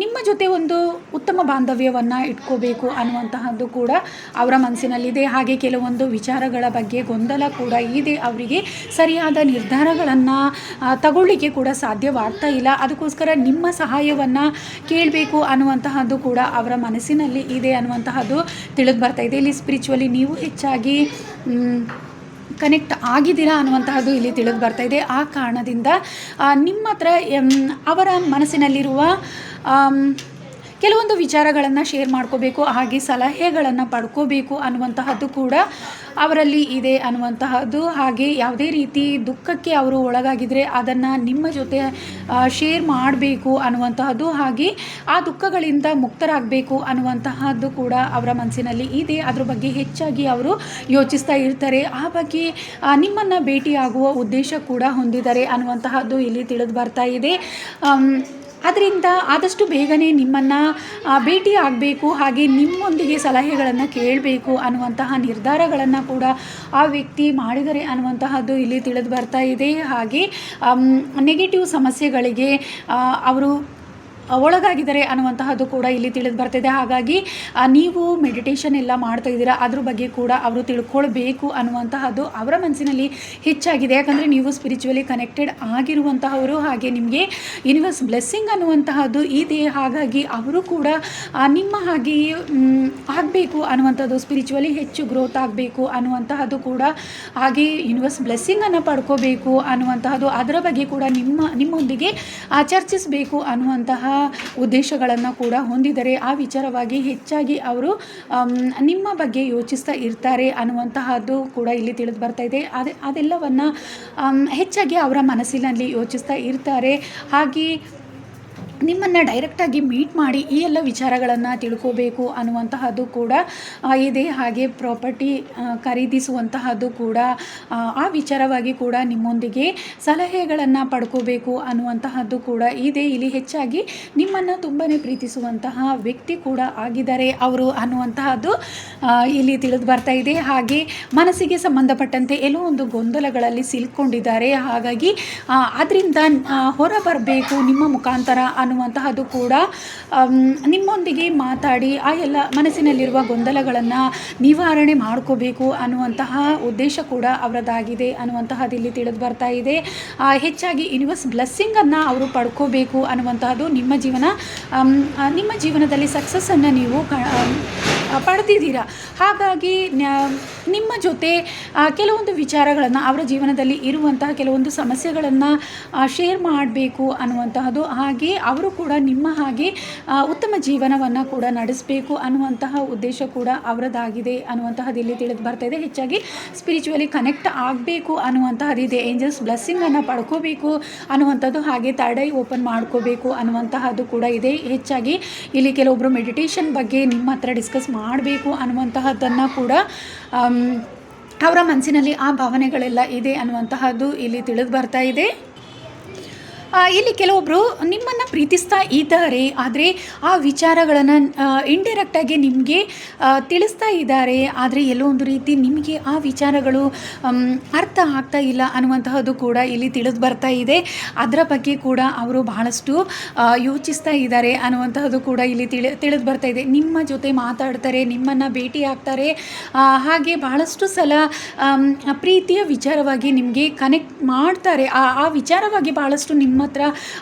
ನಿಮ್ಮ ಜೊತೆ ಒಂದು ಉತ್ತಮ ಬಾಂಧವ್ಯವನ್ನು ಇಟ್ಕೋಬೇಕು ಅನ್ನುವಂತಹದ್ದು ಕೂಡ ಅವರ ಮನಸ್ಸಿನಲ್ಲಿದೆ. ಹಾಗೆ ಕೆಲವೊಂದು ವಿಚಾರಗಳ ಬಗ್ಗೆ ಗೊಂದಲ ಕೂಡ ಇದೆ. ಅವರಿಗೆ ಸರಿಯಾದ ನಿರ್ಧಾರಗಳನ್ನು ತಗೊಳ್ಳಿಕ್ಕೆ ಕೂಡ ಸಾಧ್ಯವಾಗ್ತಾ ಇಲ್ಲ. ಅದಕ್ಕೋಸ್ಕರ ನಿಮ್ಮ ಸಹಾಯವನ್ನು ಕೇಳಬೇಕು ಅನ್ನುವಂತಹದ್ದು ಕೂಡ ಅವರ ಮನಸ್ಸಿನಲ್ಲಿ ಇದೆ ಅನ್ನುವಂತಹದ್ದು ತಿಳಿದು ಬರ್ತಾ ಇದೆ. ಇಲ್ಲಿ ಸ್ಪಿರಿಚುವಲಿ ನೀವು ಹೆಚ್ಚಾಗಿ ಕನೆಕ್ಟ್ ಆಗಿದ್ದೀರಾ ಅನ್ನುವಂತಹದ್ದು ಇಲ್ಲಿ ತಿಳಿದು ಬರ್ತಾ ಇದೆ. ಆ ಕಾರಣದಿಂದ ನಿಮ್ಮ ಹತ್ರ ಅವರ ಮನಸ್ಸಿನಲ್ಲಿರುವ ಕೆಲವೊಂದು ವಿಚಾರಗಳನ್ನು ಶೇರ್ ಮಾಡ್ಕೋಬೇಕು, ಹಾಗೆ ಸಲಹೆಗಳನ್ನು ಪಡ್ಕೋಬೇಕು ಅನ್ನುವಂತಹದ್ದು ಕೂಡ ಅವರಲ್ಲಿ ಇದೆ ಅನ್ನುವಂತಹದ್ದು. ಹಾಗೆ ಯಾವುದೇ ರೀತಿ ದುಃಖಕ್ಕೆ ಅವರು ಒಳಗಾಗಿದ್ದರೆ ಅದನ್ನು ನಿಮ್ಮ ಜೊತೆ ಶೇರ್ ಮಾಡಬೇಕು ಅನ್ನುವಂತಹದ್ದು, ಹಾಗೆ ಆ ದುಃಖಗಳಿಂದ ಮುಕ್ತರಾಗಬೇಕು ಅನ್ನುವಂತಹದ್ದು ಕೂಡ ಅವರ ಮನಸ್ಸಿನಲ್ಲಿ ಇದೆ. ಅದ್ರ ಬಗ್ಗೆ ಹೆಚ್ಚಾಗಿ ಅವರು ಯೋಚಿಸ್ತಾ ಇರ್ತಾರೆ. ಆ ಬಗ್ಗೆ ನಿಮ್ಮನ್ನು ಭೇಟಿಯಾಗುವ ಉದ್ದೇಶ ಕೂಡ ಹೊಂದಿದ್ದಾರೆ ಅನ್ನುವಂತಹದ್ದು ಇಲ್ಲಿ ತಿಳಿದು ಬರ್ತಾ ಇದೆ. ಅದರಿಂದ ಆದಷ್ಟು ಬೇಗನೆ ನಿಮ್ಮನ್ನು ಭೇಟಿ ಆಗಬೇಕು, ಹಾಗೆ ನಿಮ್ಮೊಂದಿಗೆ ಸಲಹೆಗಳನ್ನು ಕೇಳಬೇಕು ಅನ್ನುವಂತಹ ನಿರ್ಧಾರಗಳನ್ನು ಕೂಡ ಆ ವ್ಯಕ್ತಿ ಮಾಡಿದರೆ ಅನ್ನುವಂತಹದ್ದು ಇಲ್ಲಿ ತಿಳಿದು ಬರ್ತಾ ಇದೆ. ಹಾಗೆ ನೆಗೆಟಿವ್ ಸಮಸ್ಯೆಗಳಿಗೆ ಅವರು ಒಳಗಾಗಿದ್ದಾರೆ ಅನ್ನುವಂತಹದ್ದು ಕೂಡ ಇಲ್ಲಿ ತಿಳಿದು ಬರ್ತಿದೆ. ಹಾಗಾಗಿ ನೀವು ಮೆಡಿಟೇಷನ್ ಎಲ್ಲ ಮಾಡ್ತಾ ಇದ್ದೀರಾ, ಅದ್ರ ಬಗ್ಗೆ ಕೂಡ ಅವರು ತಿಳ್ಕೊಳ್ಬೇಕು ಅನ್ನುವಂತಹದ್ದು ಅವರ ಮನಸ್ಸಿನಲ್ಲಿ ಹೆಚ್ಚಾಗಿದೆ. ಯಾಕಂದರೆ ನೀವು ಸ್ಪಿರಿಚುವಲಿ ಕನೆಕ್ಟೆಡ್ ಆಗಿರುವಂತಹವರು, ಹಾಗೆ ನಿಮಗೆ ಯೂನಿವರ್ಸ್ ಬ್ಲೆಸ್ಸಿಂಗ್ ಅನ್ನುವಂತಹದ್ದು ಇದೆ. ಹಾಗಾಗಿ ಅವರು ಕೂಡ ನಿಮ್ಮ ಹಾಗೆಯೇ ಆಗಬೇಕು ಅನ್ನುವಂಥದ್ದು, ಸ್ಪಿರಿಚುವಲಿ ಹೆಚ್ಚು ಗ್ರೋತ್ ಆಗಬೇಕು ಅನ್ನುವಂತಹದ್ದು ಕೂಡ, ಹಾಗೆ ಯೂನಿವರ್ಸ್ ಬ್ಲೆಸ್ಸಿಂಗನ್ನು ಪಡ್ಕೋಬೇಕು ಅನ್ನುವಂತಹದ್ದು, ಅದರ ಬಗ್ಗೆ ಕೂಡ ನಿಮ್ಮೊಂದಿಗೆ ಚರ್ಚಿಸಬೇಕು ಅನ್ನುವಂತಹ ಉದ್ದೇಶಗಳನ್ನು ಕೂಡ ಹೊಂದಿದರೆ ಆ ವಿಚಾರವಾಗಿ ಹೆಚ್ಚಾಗಿ ಅವರು ನಿಮ್ಮ ಬಗ್ಗೆ ಯೋಚಿಸ್ತಾ ಇರ್ತಾರೆ ಅನ್ನುವಂತಹದ್ದು ಕೂಡ ಇಲ್ಲಿ ತಿಳಿದು ಬರ್ತಾ ಇದೆ. ಅದೆಲ್ಲವನ್ನು ಹೆಚ್ಚಾಗಿ ಅವರ ಮನಸ್ಸಿನಲ್ಲಿ ಯೋಚಿಸ್ತಾ ಇರ್ತಾರೆ. ಹಾಗೆ ನಿಮ್ಮನ್ನು ಡೈರೆಕ್ಟಾಗಿ ಮೀಟ್ ಮಾಡಿ ಈ ಎಲ್ಲ ವಿಚಾರಗಳನ್ನು ತಿಳ್ಕೋಬೇಕು ಅನ್ನುವಂತಹದ್ದು ಕೂಡ ಇದೆ. ಹಾಗೆ ಪ್ರಾಪರ್ಟಿ ಖರೀದಿಸುವಂತಹದ್ದು ಕೂಡ ಆ ವಿಚಾರವಾಗಿ ಕೂಡ ನಿಮ್ಮೊಂದಿಗೆ ಸಲಹೆಗಳನ್ನು ಪಡ್ಕೋಬೇಕು ಅನ್ನುವಂತಹದ್ದು ಕೂಡ ಇದೆ. ಇಲ್ಲಿ ಹೆಚ್ಚಾಗಿ ನಿಮ್ಮನ್ನು ತುಂಬಾ ಪ್ರೀತಿಸುವಂತಹ ವ್ಯಕ್ತಿ ಕೂಡ ಆಗಿದ್ದಾರೆ ಅವರು ಅನ್ನುವಂತಹದ್ದು ಇಲ್ಲಿ ತಿಳಿದು ಬರ್ತಾ ಇದೆ. ಹಾಗೆ ಮನಸ್ಸಿಗೆ ಸಂಬಂಧಪಟ್ಟಂತೆ ಎಲ್ಲೋ ಒಂದು ಗೊಂದಲಗಳಲ್ಲಿ ಸಿಲ್ಕೊಂಡಿದ್ದಾರೆ. ಹಾಗಾಗಿ ಅದರಿಂದ ಹೊರ ಬರಬೇಕು ನಿಮ್ಮ ಮುಖಾಂತರ ಅನ್ನುವಂತಹದ್ದು ಕೂಡ ನಿಮ್ಮೊಂದಿಗೆ ಮಾತಾಡಿ ಆ ಎಲ್ಲ ಮನಸ್ಸಿನಲ್ಲಿರುವ ಗೊಂದಲಗಳನ್ನು ನಿವಾರಣೆ ಮಾಡ್ಕೋಬೇಕು ಅನ್ನುವಂತಹ ಉದ್ದೇಶ ಕೂಡ ಅವರದ್ದಾಗಿದೆ ಅನ್ನುವಂತಹದ್ದು ಇಲ್ಲಿ ತಿಳಿದು ಬರ್ತಾ ಇದೆ. ಹೆಚ್ಚಾಗಿ ಯೂನಿವರ್ಸ್ ಬ್ಲೆಸ್ಸಿಂಗನ್ನು ಅವರು ಪಡ್ಕೋಬೇಕು ಅನ್ನುವಂತಹದ್ದು, ನಿಮ್ಮ ಜೀವನದಲ್ಲಿ ಸಕ್ಸಸ್ಸನ್ನು ನೀವು ಪಡೆದಿದ್ದೀರಾ. ಹಾಗಾಗಿ ನಿಮ್ಮ ಜೊತೆ ಕೆಲವೊಂದು ವಿಚಾರಗಳನ್ನು, ಅವರ ಜೀವನದಲ್ಲಿ ಇರುವಂತಹ ಕೆಲವೊಂದು ಸಮಸ್ಯೆಗಳನ್ನು ಶೇರ್ ಮಾಡಬೇಕು ಅನ್ನುವಂತಹದ್ದು, ಹಾಗೆ ಅವರು ಕೂಡ ನಿಮ್ಮ ಹಾಗೆ ಉತ್ತಮ ಜೀವನವನ್ನು ಕೂಡ ನಡೆಸಬೇಕು ಅನ್ನುವಂತಹ ಉದ್ದೇಶ ಕೂಡ ಅವರದ್ದಾಗಿದೆ ಅನ್ನುವಂತಹದ್ದು ಇಲ್ಲಿ ತಿಳಿದು ಬರ್ತಾ ಇದೆ. ಹೆಚ್ಚಾಗಿ ಸ್ಪಿರಿಚುವಲಿ ಕನೆಕ್ಟ್ ಆಗಬೇಕು ಅನ್ನುವಂತಹದ್ದು ಇದೆ. ಏಂಜಲ್ಸ್ ಬ್ಲೆಸ್ಸಿಂಗನ್ನು ಪಡ್ಕೋಬೇಕು ಅನ್ನುವಂಥದ್ದು, ಹಾಗೆ ಥರ್ಡ್ ಐ ಓಪನ್ ಮಾಡ್ಕೋಬೇಕು ಅನ್ನುವಂತಹದ್ದು ಕೂಡ ಇದೆ. ಹೆಚ್ಚಾಗಿ ಇಲ್ಲಿ ಕೆಲವೊಬ್ಬರು ಮೆಡಿಟೇಷನ್ ಬಗ್ಗೆ ನಿಮ್ಮ ಹತ್ರ ಡಿಸ್ಕಸ್ ಮಾಡಬೇಕು ಅನ್ನುವಂತಹದ್ದನ್ನು ಕೂಡ ಅವರ ಮನಸ್ಸಿನಲ್ಲಿ ಆ ಭಾವನೆಗಳೆಲ್ಲ ಇದೆ ಅನ್ನುವಂತಹದ್ದು ಇಲ್ಲಿ ತಿಳಿದು ಬರ್ತಾ ಇದೆ. ಇಲ್ಲಿ ಕೆಲವೊಬ್ಬರು ನಿಮ್ಮನ್ನು ಪ್ರೀತಿಸ್ತಾ ಇದ್ದಾರೆ, ಆದರೆ ಆ ವಿಚಾರಗಳನ್ನು ಇಂಡೈರೆಕ್ಟಾಗಿ ನಿಮಗೆ ತಿಳಿಸ್ತಾ ಇದ್ದಾರೆ. ಆದರೆ ಎಲ್ಲೋ ಒಂದು ರೀತಿ ನಿಮಗೆ ಆ ವಿಚಾರಗಳು ಅರ್ಥ ಆಗ್ತಾ ಇಲ್ಲ ಅನ್ನುವಂತಹದ್ದು ಕೂಡ ಇಲ್ಲಿ ತಿಳಿದು ಬರ್ತಾ ಇದೆ. ಅದರ ಬಗ್ಗೆ ಕೂಡ ಅವರು ಬಹಳಷ್ಟು ಯೋಚಿಸ್ತಾ ಇದ್ದಾರೆ ಅನ್ನುವಂತಹದ್ದು ಕೂಡ ಇಲ್ಲಿ ತಿಳಿದು ಬರ್ತಾ ಇದೆ. ನಿಮ್ಮ ಜೊತೆ ಮಾತಾಡ್ತಾರೆ, ನಿಮ್ಮನ್ನು ಭೇಟಿ ಆಗ್ತಾರೆ, ಹಾಗೆ ಬಹಳಷ್ಟು ಸಲ ಪ್ರೀತಿಯ ವಿಚಾರವಾಗಿ ನಿಮಗೆ ಕನೆಕ್ಟ್ ಮಾಡ್ತಾರೆ. ಆ ವಿಚಾರವಾಗಿ ಬಹಳಷ್ಟು ನಿಮ್ಮ ಹತ್ರ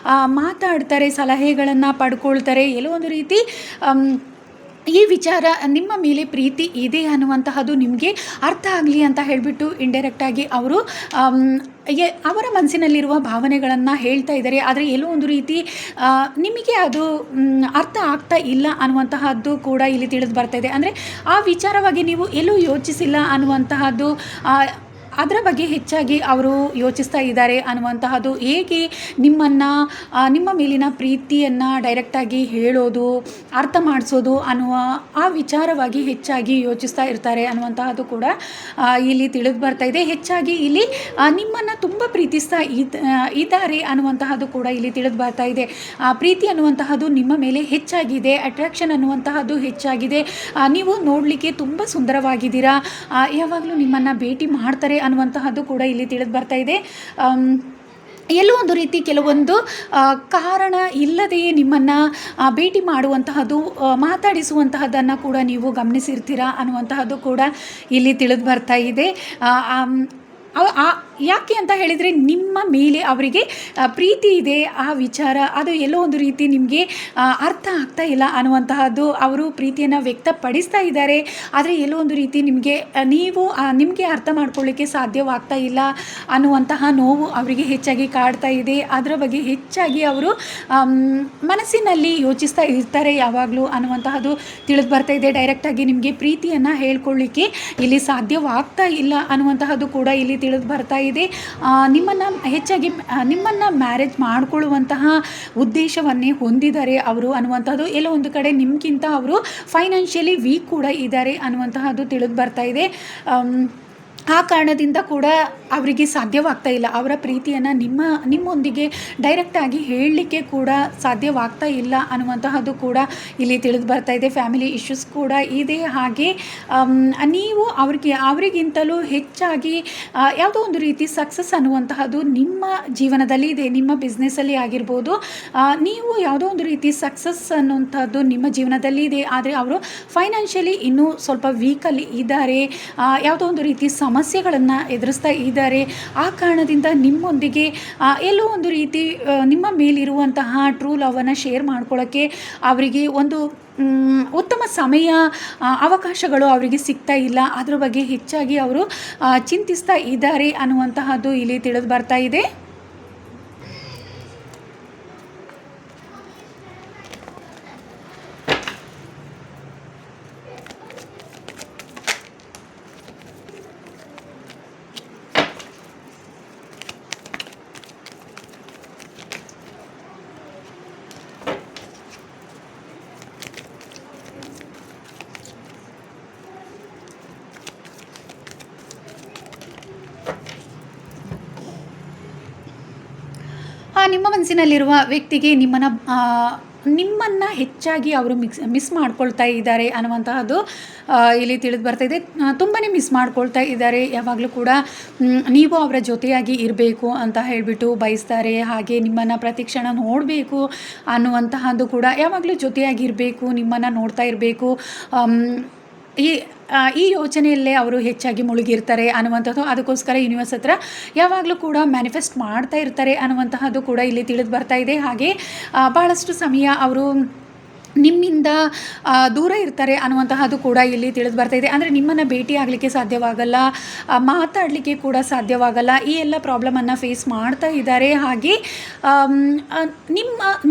ಮಾತಾಡ್ತಾರೆ, ಸಲಹೆಗಳನ್ನು ಪಡ್ಕೊಳ್ತಾರೆ. ಎಲ್ಲೋ ಒಂದು ರೀತಿ ಈ ವಿಚಾರ ನಿಮ್ಮ ಮೇಲೆ ಪ್ರೀತಿ ಇದೆ ಅನ್ನುವಂತಹದ್ದು ನಿಮಗೆ ಅರ್ಥ ಆಗಲಿ ಅಂತ ಹೇಳಿಬಿಟ್ಟು ಇಂಡೈರೆಕ್ಟಾಗಿ ಅವರು ಅವರ ಮನಸ್ಸಿನಲ್ಲಿರುವ ಭಾವನೆಗಳನ್ನು ಹೇಳ್ತಾ ಇದ್ದಾರೆ. ಆದರೆ ಎಲ್ಲೋ ಒಂದು ರೀತಿ ನಿಮಗೆ ಅದು ಅರ್ಥ ಆಗ್ತಾ ಇಲ್ಲ ಅನ್ನುವಂತಹದ್ದು ಕೂಡ ಇಲ್ಲಿ ತಿಳಿದು ಬರ್ತಾ ಇದೆ. ಅಂದರೆ ಆ ವಿಚಾರವಾಗಿ ನೀವು ಎಲ್ಲೂ ಯೋಚಿಸಿಲ್ಲ ಅನ್ನುವಂತಹದ್ದು, ಅದರ ಬಗ್ಗೆ ಹೆಚ್ಚಾಗಿ ಅವರು ಯೋಚಿಸ್ತಾ ಇದ್ದಾರೆ ಅನ್ನುವಂತಹದ್ದು, ಹೇಗೆ ನಿಮ್ಮ ಮೇಲಿನ ಪ್ರೀತಿಯನ್ನು ಡೈರೆಕ್ಟಾಗಿ ಹೇಳೋದು, ಅರ್ಥ ಮಾಡಿಸೋದು ಅನ್ನುವ ಆ ವಿಚಾರವಾಗಿ ಹೆಚ್ಚಾಗಿ ಯೋಚಿಸ್ತಾ ಇರ್ತಾರೆ ಅನ್ನುವಂತಹದ್ದು ಕೂಡ ಇಲ್ಲಿ ತಿಳಿದು ಬರ್ತಾ ಇದೆ. ಹೆಚ್ಚಾಗಿ ಇಲ್ಲಿ ನಿಮ್ಮನ್ನು ತುಂಬ ಪ್ರೀತಿಸ್ತಾ ಇದ್ದಾರೆ ಅನ್ನುವಂತಹದ್ದು ಕೂಡ ಇಲ್ಲಿ ತಿಳಿದು ಬರ್ತಾ ಇದೆ. ಪ್ರೀತಿ ಅನ್ನುವಂತಹದ್ದು ನಿಮ್ಮ ಮೇಲೆ ಹೆಚ್ಚಾಗಿದೆ, ಅಟ್ರಾಕ್ಷನ್ ಅನ್ನುವಂತಹದ್ದು ಹೆಚ್ಚಾಗಿದೆ. ನೀವು ನೋಡಲಿಕ್ಕೆ ತುಂಬ ಸುಂದರವಾಗಿದ್ದೀರಾ, ಯಾವಾಗಲೂ ನಿಮ್ಮನ್ನು ಭೇಟಿ ಮಾಡ್ತಾರೆ ಅನ್ನುವಂತಹದ್ದು ಕೂಡ ಇಲ್ಲಿ ತಿಳಿದು ಬರ್ತಾ ಇದೆ. ಎಲ್ಲೋ ಒಂದು ರೀತಿ ಕೆಲವೊಂದು ಕಾರಣ ಇಲ್ಲದೆಯೇ ನಿಮ್ಮನ್ನು ಭೇಟಿ ಮಾಡುವಂತಹದ್ದು, ಮಾತಾಡಿಸುವಂತಹದ್ದನ್ನು ಕೂಡ ನೀವು ಗಮನಿಸಿರ್ತೀರಾ ಅನ್ನುವಂತಹದ್ದು ಕೂಡ ಇಲ್ಲಿ ತಿಳಿದು ಬರ್ತಾ ಇದೆ. ಯಾಕೆ ಅಂತ ಹೇಳಿದರೆ ನಿಮ್ಮ ಮೇಲೆ ಅವರಿಗೆ ಪ್ರೀತಿ ಇದೆ, ಆ ವಿಚಾರ ಅದು ಎಲ್ಲೋ ಒಂದು ರೀತಿ ನಿಮಗೆ ಅರ್ಥ ಆಗ್ತಾ ಇಲ್ಲ ಅನ್ನುವಂತಹದ್ದು. ಅವರು ಪ್ರೀತಿಯನ್ನು ವ್ಯಕ್ತಪಡಿಸ್ತಾ ಇದ್ದಾರೆ, ಆದರೆ ಎಲ್ಲೋ ಒಂದು ರೀತಿ ನಿಮಗೆ ನಿಮಗೆ ಅರ್ಥ ಮಾಡ್ಕೊಳ್ಳಿಕ್ಕೆ ಸಾಧ್ಯವಾಗ್ತಾ ಇಲ್ಲ ಅನ್ನುವಂತಹ ನೋವು ಅವರಿಗೆ ಹೆಚ್ಚಾಗಿ ಕಾಡ್ತಾ ಇದೆ. ಅದರ ಬಗ್ಗೆ ಹೆಚ್ಚಾಗಿ ಅವರು ಮನಸ್ಸಿನಲ್ಲಿ ಯೋಚಿಸ್ತಾ ಇರ್ತಾರೆ ಯಾವಾಗಲೂ ಅನ್ನುವಂತಹದ್ದು ತಿಳಿದು ಬರ್ತಾ ಇದೆ. ಡೈರೆಕ್ಟಾಗಿ ನಿಮಗೆ ಪ್ರೀತಿಯನ್ನು ಹೇಳ್ಕೊಳ್ಳಿಕ್ಕೆ ಇಲ್ಲಿ ಸಾಧ್ಯವಾಗ್ತಾ ಇಲ್ಲ ಅನ್ನುವಂತಹದ್ದು ಕೂಡ ಇಲ್ಲಿ ತಿಳಿದು ಬರ್ತಾ ಇದೆ. ನಿಮ್ಮನ್ನು ಮ್ಯಾರೇಜ್ ಮಾಡಿಕೊಳ್ಳುವಂತಹ ಉದ್ದೇಶವನ್ನೇ ಹೊಂದಿದ್ದಾರೆ ಅವರು ಅನ್ನುವಂಥದ್ದು. ಎಲ್ಲೋ ಒಂದು ಕಡೆ ನಿಮಗಿಂತ ಅವರು ಫೈನಾನ್ಷಿಯಲಿ ವೀಕ್ ಕೂಡ ಇದ್ದಾರೆ ಅನ್ನುವಂತಹದ್ದು ತಿಳಿದು ಬರ್ತಾ ಇದೆ. ಆ ಕಾರಣದಿಂದ ಕೂಡ ಅವರಿಗೆ ಸಾಧ್ಯವಾಗ್ತಾ ಇಲ್ಲ ಅವರ ಪ್ರೀತಿಯನ್ನು ನಿಮ್ಮೊಂದಿಗೆ ಡೈರೆಕ್ಟಾಗಿ ಹೇಳಲಿಕ್ಕೆ ಕೂಡ ಸಾಧ್ಯವಾಗ್ತಾ ಇಲ್ಲ ಅನ್ನುವಂತಹದ್ದು ಕೂಡ ಇಲ್ಲಿ ತಿಳಿದು ಬರ್ತಾ ಇದೆ. ಫ್ಯಾಮಿಲಿ ಇಶ್ಯೂಸ್ ಕೂಡ ಇದೆ. ಹಾಗೆ ನೀವು ಅವರಿಗಿಂತಲೂ ಹೆಚ್ಚಾಗಿ ಯಾವುದೋ ಒಂದು ರೀತಿ ಸಕ್ಸಸ್ ಅನ್ನುವಂತಹದ್ದು ನಿಮ್ಮ ಜೀವನದಲ್ಲಿ ಇದೆ. ನಿಮ್ಮ ಬಿಸ್ನೆಸ್ಸಲ್ಲಿ ಆಗಿರ್ಬೋದು, ನೀವು ಯಾವುದೋ ಒಂದು ರೀತಿ ಸಕ್ಸಸ್ ಅನ್ನುವಂಥದ್ದು ನಿಮ್ಮ ಜೀವನದಲ್ಲಿ ಇದೆ. ಆದರೆ ಅವರು ಫೈನಾನ್ಷಿಯಲಿ ಇನ್ನೂ ಸ್ವಲ್ಪ ವೀಕಲ್ಲಿ ಇದ್ದಾರೆ, ಯಾವುದೋ ಒಂದು ರೀತಿ ಸಮಸ್ಯೆಗಳನ್ನು ಎದುರಿಸ್ತಾ ಇದ್ದಾರೆ. ಆ ಕಾರಣದಿಂದ ನಿಮ್ಮೊಂದಿಗೆ ಎಲ್ಲೋ ಒಂದು ರೀತಿ ನಿಮ್ಮ ಮೇಲಿರುವಂತಹ ಟ್ರೂ ಲವನ್ನು ಶೇರ್ ಮಾಡ್ಕೊಳ್ಳೋಕ್ಕೆ ಅವರಿಗೆ ಒಂದು ಉತ್ತಮ ಸಮಯ ಅವಕಾಶಗಳು ಅವರಿಗೆ ಸಿಗ್ತಾ ಇಲ್ಲ. ಅದ್ರ ಬಗ್ಗೆ ಹೆಚ್ಚಾಗಿ ಅವರು ಚಿಂತಿಸ್ತಾ ಇದ್ದಾರೆ ಅನ್ನುವಂತಹದ್ದು ಇಲ್ಲಿ ತಿಳಿದು ಬರ್ತಾ ಇದೆ. ನಿಮ್ಮ ಮನಸ್ಸಿನಲ್ಲಿರುವ ವ್ಯಕ್ತಿಗೆ ನಿಮ್ಮನ್ನು ಹೆಚ್ಚಾಗಿ ಅವರು ಮಿಸ್ ಮಾಡ್ಕೊಳ್ತಾ ಇದ್ದಾರೆ ಅನ್ನುವಂತಹದ್ದು ಇಲ್ಲಿ ತಿಳಿದು ಬರ್ತಾಯಿದೆ. ತುಂಬಾ ಮಿಸ್ ಮಾಡ್ಕೊಳ್ತಾ ಇದ್ದಾರೆ. ಯಾವಾಗಲೂ ಕೂಡ ನೀವು ಅವರ ಜೊತೆಯಾಗಿ ಇರಬೇಕು ಅಂತ ಹೇಳಿಬಿಟ್ಟು ಬಯಸ್ತಾರೆ. ಹಾಗೆ ನಿಮ್ಮನ್ನು ಪ್ರತಿಕ್ಷಣ ನೋಡಬೇಕು ಅನ್ನುವಂತಹದ್ದು ಕೂಡ, ಯಾವಾಗಲೂ ಜೊತೆಯಾಗಿರಬೇಕು, ನಿಮ್ಮನ್ನು ನೋಡ್ತಾ ಇರಬೇಕು, ಈ ಯೋಚನೆಯಲ್ಲೇ ಅವರು ಹೆಚ್ಚಾಗಿ ಮುಳುಗಿರ್ತಾರೆ ಅನ್ನುವಂಥದ್ದು. ಅದಕ್ಕೋಸ್ಕರ ಯೂನಿವರ್ಸ್ ಹತ್ರ ಯಾವಾಗಲೂ ಕೂಡ ಮ್ಯಾನಿಫೆಸ್ಟ್ ಮಾಡ್ತಾ ಇರ್ತಾರೆ ಅನ್ನುವಂತಹದ್ದು ಕೂಡ ಇಲ್ಲಿ ತಿಳಿದು ಬರ್ತಾ ಇದೆ. ಹಾಗೆ ಭಾಳಷ್ಟು ಸಮಯ ಅವರು ನಿಮ್ಮಿಂದ ದೂರ ಇರ್ತಾರೆ ಅನ್ನುವಂತಹದ್ದು ಕೂಡ ಇಲ್ಲಿ ತಿಳಿದು ಬರ್ತಾ ಇದೆ. ಅಂದರೆ ನಿಮ್ಮನ್ನು ಭೇಟಿ ಆಗಲಿಕ್ಕೆ ಸಾಧ್ಯವಾಗಲ್ಲ, ಮಾತಾಡಲಿಕ್ಕೆ ಕೂಡ ಸಾಧ್ಯವಾಗಲ್ಲ. ಈ ಎಲ್ಲ ಪ್ರಾಬ್ಲಮನ್ನು ಫೇಸ್ ಮಾಡ್ತಾ ಇದ್ದಾರೆ. ಹಾಗೆ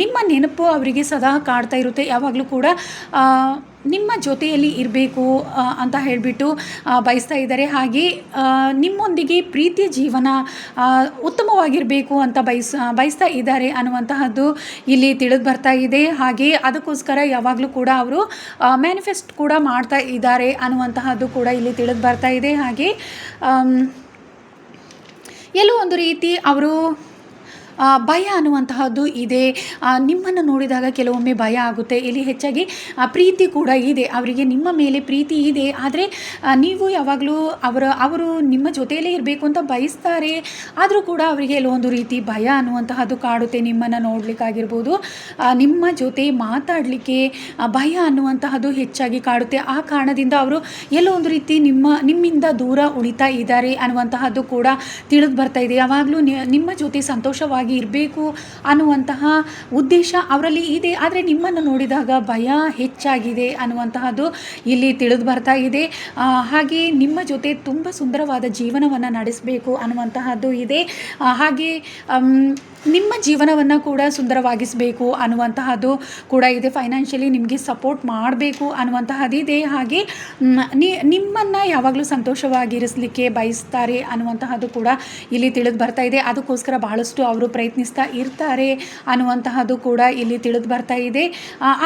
ನಿಮ್ಮ ನೆನಪು ಅವರಿಗೆ ಸದಾ ಕಾಡ್ತಾ ಇರುತ್ತೆ. ಯಾವಾಗಲೂ ಕೂಡ ನಿಮ್ಮ ಜೊತೆಯಲ್ಲಿ ಇರಬೇಕು ಅಂತ ಹೇಳಿಬಿಟ್ಟು ಬಯಸ್ತಾ ಇದ್ದಾರೆ. ಹಾಗೆ ನಿಮ್ಮೊಂದಿಗೆ ಪ್ರೀತಿಯ ಜೀವನ ಉತ್ತಮವಾಗಿರಬೇಕು ಅಂತ ಬಯಸ್ತಾ ಇದ್ದಾರೆ ಅನ್ನುವಂತಹದ್ದು ಇಲ್ಲಿ ತಿಳಿದು ಬರ್ತಾ ಇದೆ. ಹಾಗೆ ಅದಕ್ಕೋಸ್ಕರ ಯಾವಾಗಲೂ ಕೂಡ ಅವರು ಮ್ಯಾನಿಫೆಸ್ಟ್ ಕೂಡ ಮಾಡ್ತಾ ಇದ್ದಾರೆ ಅನ್ನುವಂತಹದ್ದು ಕೂಡ ಇಲ್ಲಿ ತಿಳಿದು ಬರ್ತಾ ಇದೆ. ಹಾಗೆ ಎಲ್ಲೋ ಒಂದು ರೀತಿ ಅವರು ಭಯ ಅನ್ನುವಂತಹದ್ದು ಇದೆ. ನಿಮ್ಮನ್ನು ನೋಡಿದಾಗ ಕೆಲವೊಮ್ಮೆ ಭಯ ಆಗುತ್ತೆ. ಇಲ್ಲಿ ಹೆಚ್ಚಾಗಿ ಪ್ರೀತಿ ಕೂಡ ಇದೆ, ಅವರಿಗೆ ನಿಮ್ಮ ಮೇಲೆ ಪ್ರೀತಿ ಇದೆ. ಆದರೆ ನೀವು ಯಾವಾಗಲೂ ಅವರು ನಿಮ್ಮ ಜೊತೆಯಲ್ಲೇ ಇರಬೇಕು ಅಂತ ಬಯಸ್ತಾರೆ. ಆದರೂ ಕೂಡ ಅವರಿಗೆ ಎಲ್ಲೊಂದು ರೀತಿ ಭಯ ಅನ್ನುವಂತಹದ್ದು ಕಾಡುತ್ತೆ. ನಿಮ್ಮನ್ನು ನೋಡಲಿಕ್ಕಾಗಿರ್ಬೋದು, ನಿಮ್ಮ ಜೊತೆ ಮಾತಾಡಲಿಕ್ಕೆ ಭಯ ಅನ್ನುವಂತಹದ್ದು ಹೆಚ್ಚಾಗಿ ಕಾಡುತ್ತೆ. ಆ ಕಾರಣದಿಂದ ಅವರು ಎಲ್ಲೋ ಒಂದು ರೀತಿ ನಿಮ್ಮಿಂದ ದೂರ ಉಳಿತಾ ಇದ್ದಾರೆ ಅನ್ನುವಂತಹದ್ದು ಕೂಡ ತಿಳಿದು ಬರ್ತಾ ಇದೆ. ಯಾವಾಗಲೂ ನಿಮ್ಮ ಜೊತೆ ಸಂತೋಷವಾಗಿ ಇರಬೇಕು ಅನ್ನುವಂತಹ ಉದ್ದೇಶ ಅವರಲ್ಲಿ ಇದೆ. ಆದರೆ ನಿಮ್ಮನ್ನು ನೋಡಿದಾಗ ಭಯ ಹೆಚ್ಚಾಗಿದೆ ಅನ್ನುವಂತಹದ್ದು ಇಲ್ಲಿ ತಿಳಿದು ಬರ್ತಾ ಇದೆ. ಹಾಗೆ ನಿಮ್ಮ ಜೊತೆ ತುಂಬ ಸುಂದರವಾದ ಜೀವನವನ್ನು ನಡೆಸಬೇಕು ಅನ್ನುವಂತಹದ್ದು ಇದೆ. ಹಾಗೆ ನಿಮ್ಮ ಜೀವನವನ್ನು ಕೂಡ ಸುಂದರವಾಗಿಸಬೇಕು ಅನ್ನುವಂತಹದ್ದು ಕೂಡ ಇದೆ. ಫೈನಾನ್ಷಿಯಲಿ ನಿಮಗೆ ಸಪೋರ್ಟ್ ಮಾಡಬೇಕು ಅನ್ನುವಂತಹದ್ದಿದೆ. ಹಾಗೆ ನಿಮ್ಮನ್ನು ಯಾವಾಗಲೂ ಸಂತೋಷವಾಗಿರಿಸಲಿಕ್ಕೆ ಬಯಸ್ತಾರೆ ಅನ್ನುವಂತಹದ್ದು ಕೂಡ ಇಲ್ಲಿ ತಿಳಿದು ಬರ್ತಾ ಇದೆ. ಅದಕ್ಕೋಸ್ಕರ ಬಹಳಷ್ಟು ಅವರು ಪ್ರಯತ್ನಿಸ್ತಾ ಇರ್ತಾರೆ ಅನ್ನುವಂತಹದ್ದು ಕೂಡ ಇಲ್ಲಿ ತಿಳಿದು ಬರ್ತಾ ಇದೆ.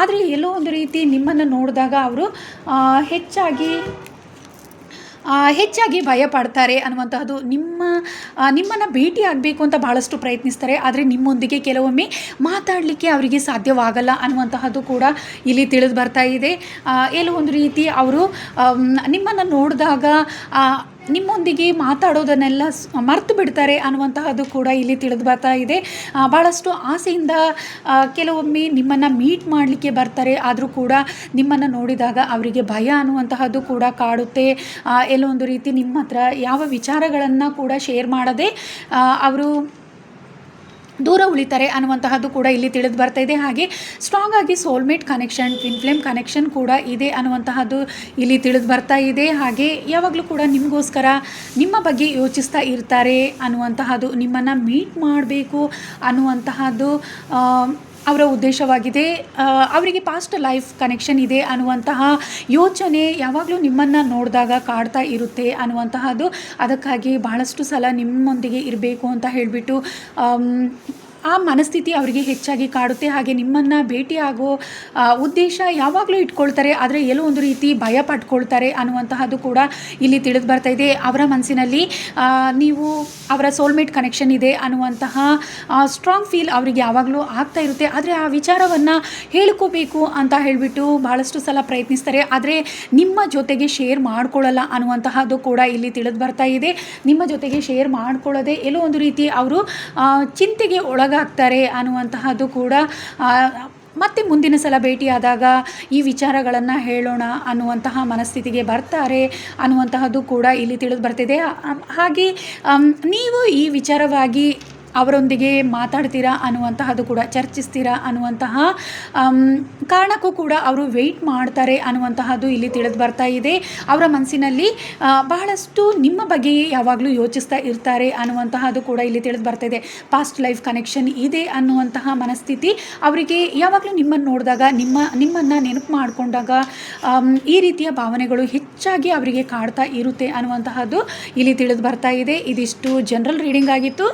ಆದರೆ ಎಲ್ಲೋ ಒಂದು ರೀತಿ ನಿಮ್ಮನ್ನು ನೋಡಿದಾಗ ಅವರು ಹೆಚ್ಚಾಗಿ ಭಯ ಪಡ್ತಾರೆ ಅನ್ನುವಂತಹದ್ದು. ನಿಮ್ಮನ್ನು ಭೇಟಿ ಆಗಬೇಕು ಅಂತ ಭಾಳಷ್ಟು ಪ್ರಯತ್ನಿಸ್ತಾರೆ. ಆದರೆ ನಿಮ್ಮೊಂದಿಗೆ ಕೆಲವೊಮ್ಮೆ ಮಾತಾಡಲಿಕ್ಕೆ ಅವರಿಗೆ ಸಾಧ್ಯವಾಗಲ್ಲ ಅನ್ನುವಂತಹದ್ದು ಕೂಡ ಇಲ್ಲಿ ತಿಳಿದು ಬರ್ತಾ ಇದೆ. ಎಲ್ಲೋ ಒಂದು ರೀತಿ ಅವರು ನಿಮ್ಮನ್ನು ನೋಡಿದಾಗ ನಿಮ್ಮೊಂದಿಗೆ ಮಾತಾಡೋದನ್ನೆಲ್ಲ ಮರೆತು ಬಿಡ್ತಾರೆ ಅನ್ನುವಂತಹದ್ದು ಕೂಡ ಇಲ್ಲಿ ತಿಳಿದು ಬರ್ತಾ ಇದೆ. ಭಾಳಷ್ಟು ಆಸೆಯಿಂದ ಕೆಲವೊಮ್ಮೆ ನಿಮ್ಮನ್ನು ಮೀಟ್ ಮಾಡಲಿಕ್ಕೆ ಬರ್ತಾರೆ. ಆದರೂ ಕೂಡ ನಿಮ್ಮನ್ನು ನೋಡಿದಾಗ ಅವರಿಗೆ ಭಯ ಅನ್ನುವಂತಹದ್ದು ಕೂಡ ಕಾಡುತ್ತೆ. ಎಲ್ಲೋ ಒಂದು ರೀತಿ ನಿಮ್ಮ ಹತ್ರ ಯಾವ ವಿಚಾರಗಳನ್ನು ಕೂಡ ಶೇರ್ ಮಾಡದೆ ಅವರು ದೂರ ಉಳಿತಾರೆ ಅನ್ನುವಂತಹದ್ದು ಕೂಡ ಇಲ್ಲಿ ತಿಳಿದು ಬರ್ತಾ ಇದೆ. ಹಾಗೆ ಸ್ಟ್ರಾಂಗ್ ಆಗಿ soulmate connection, twin flame connection ಕೂಡ ಇದೆ ಅನ್ನುವಂತಹದ್ದು ಇಲ್ಲಿ ತಿಳಿದು ಬರ್ತಾ ಇದೆ. ಹಾಗೆ ಯಾವಾಗಲೂ ಕೂಡ ನಿಮಗೋಸ್ಕರ ನಿಮ್ಮ ಬಗ್ಗೆ ಯೋಚಿಸ್ತಾ ಇರ್ತಾರೆ ಅನ್ನುವಂತಹದ್ದು, ನಿಮ್ಮನ್ನು ಮೀಟ್ ಮಾಡಬೇಕು ಅನ್ನುವಂತಹದ್ದು ಅವರ ಉದ್ದೇಶವಾಗಿದೆ. ಅವರಿಗೆ ಪಾಸ್ಟ್ ಲೈಫ್ ಕನೆಕ್ಷನ್ ಇದೆ ಅನ್ನುವಂತಹ ಯೋಚನೆ ಯಾವಾಗಲೂ ನಿಮ್ಮನ್ನು ನೋಡಿದಾಗ ಕಾಡ್ತಾ ಇರುತ್ತೆ ಅನ್ನುವಂತಹದ್ದು. ಅದಕ್ಕಾಗಿ ಬಹಳಷ್ಟು ಸಲ ನಿಮ್ಮೊಂದಿಗೆ ಇರಬೇಕು ಅಂತ ಹೇಳಿಬಿಟ್ಟು ಆ ಮನಸ್ಥಿತಿ ಅವರಿಗೆ ಹೆಚ್ಚಾಗಿ ಕಾಡುತ್ತೆ. ಹಾಗೆ ನಿಮ್ಮನ್ನು ಭೇಟಿಯಾಗೋ ಉದ್ದೇಶ ಯಾವಾಗಲೂ ಇಟ್ಕೊಳ್ತಾರೆ, ಆದರೆ ಎಲ್ಲೋ ಒಂದು ರೀತಿ ಭಯ ಪಟ್ಕೊಳ್ತಾರೆ ಅನ್ನುವಂತಹದ್ದು ಕೂಡ ಇಲ್ಲಿ ತಿಳಿದು ಬರ್ತಾ ಇದೆ. ಅವರ ಮನಸ್ಸಿನಲ್ಲಿ ನೀವು ಅವರ ಸೋಲ್ಮೇಟ್ ಕನೆಕ್ಷನ್ ಇದೆ ಅನ್ನುವಂತಹ ಸ್ಟ್ರಾಂಗ್ ಫೀಲ್ ಅವರಿಗೆ ಯಾವಾಗಲೂ ಆಗ್ತಾ ಇರುತ್ತೆ. ಆದರೆ ಆ ವಿಚಾರವನ್ನು ಹೇಳ್ಕೋಬೇಕು ಅಂತ ಹೇಳಿಬಿಟ್ಟು ಭಾಳಷ್ಟು ಸಲ ಪ್ರಯತ್ನಿಸ್ತಾರೆ, ಆದರೆ ನಿಮ್ಮ ಜೊತೆಗೆ ಶೇರ್ ಮಾಡ್ಕೊಳ್ಳಲ್ಲ ಅನ್ನುವಂತಹದ್ದು ಕೂಡ ಇಲ್ಲಿ ತಿಳಿದು ಬರ್ತಾ ಇದೆ. ನಿಮ್ಮ ಜೊತೆಗೆ ಶೇರ್ ಮಾಡ್ಕೊಳ್ಳೋದೆ ಎಲ್ಲೋ ಒಂದು ರೀತಿ ಅವರು ಚಿಂತೆಗೆ ಒಳಗಾಗ್ತಾರೆ ಅನ್ನುವಂತಹದ್ದು ಕೂಡ. ಮತ್ತು ಮುಂದಿನ ಸಲ ಭೇಟಿಯಾದಾಗ ಈ ವಿಚಾರಗಳನ್ನು ಹೇಳೋಣ ಅನ್ನುವಂತಹ ಮನಸ್ಥಿತಿಗೆ ಬರ್ತಾರೆ ಅನ್ನುವಂತಹದ್ದು ಕೂಡ ಇಲ್ಲಿ ತಿಳಿದು ಬರ್ತಿದೆ. ಹಾಗೆ ನೀವು ಈ ವಿಚಾರವಾಗಿ ಅವರೊಂದಿಗೆ ಮಾತಾಡ್ತೀರಾ ಅನ್ನುವಂತಹದ್ದು ಕೂಡ, ಚರ್ಚಿಸ್ತೀರಾ ಅನ್ನುವಂತಹ ಕಾರಣಕ್ಕೂ ಕೂಡ ಅವರು ವೆಯ್ಟ್ ಮಾಡ್ತಾರೆ ಅನ್ನುವಂತಹದ್ದು ಇಲ್ಲಿ ತಿಳಿದು ಬರ್ತಾ ಇದೆ. ಅವರ ಮನಸ್ಸಿನಲ್ಲಿ ಬಹಳಷ್ಟು ನಿಮ್ಮ ಬಗ್ಗೆಯೇ ಯಾವಾಗಲೂ ಯೋಚಿಸ್ತಾ ಇರ್ತಾರೆ ಅನ್ನುವಂತಹದ್ದು ಕೂಡ ಇಲ್ಲಿ ತಿಳಿದು ಬರ್ತಾ ಇದೆ. ಪಾಸ್ಟ್ ಲೈಫ್ ಕನೆಕ್ಷನ್ ಇದೆ ಅನ್ನುವಂತಹ ಮನಸ್ಥಿತಿ ಅವರಿಗೆ ಯಾವಾಗಲೂ ನಿಮ್ಮನ್ನು ನೋಡಿದಾಗ, ನಿಮ್ಮನ್ನು ನೆನಪು ಮಾಡಿಕೊಂಡಾಗ ಈ ರೀತಿಯ ಭಾವನೆಗಳು ಹೆಚ್ಚಾಗಿ ಅವರಿಗೆ ಕಾಡ್ತಾ ಇರುತ್ತೆ ಅನ್ನುವಂತಹದ್ದು ಇಲ್ಲಿ ತಿಳಿದು ಬರ್ತಾ ಇದೆ. ಇದಿಷ್ಟು ಜನರಲ್ ರೀಡಿಂಗ್ ಆಗಿತ್ತು.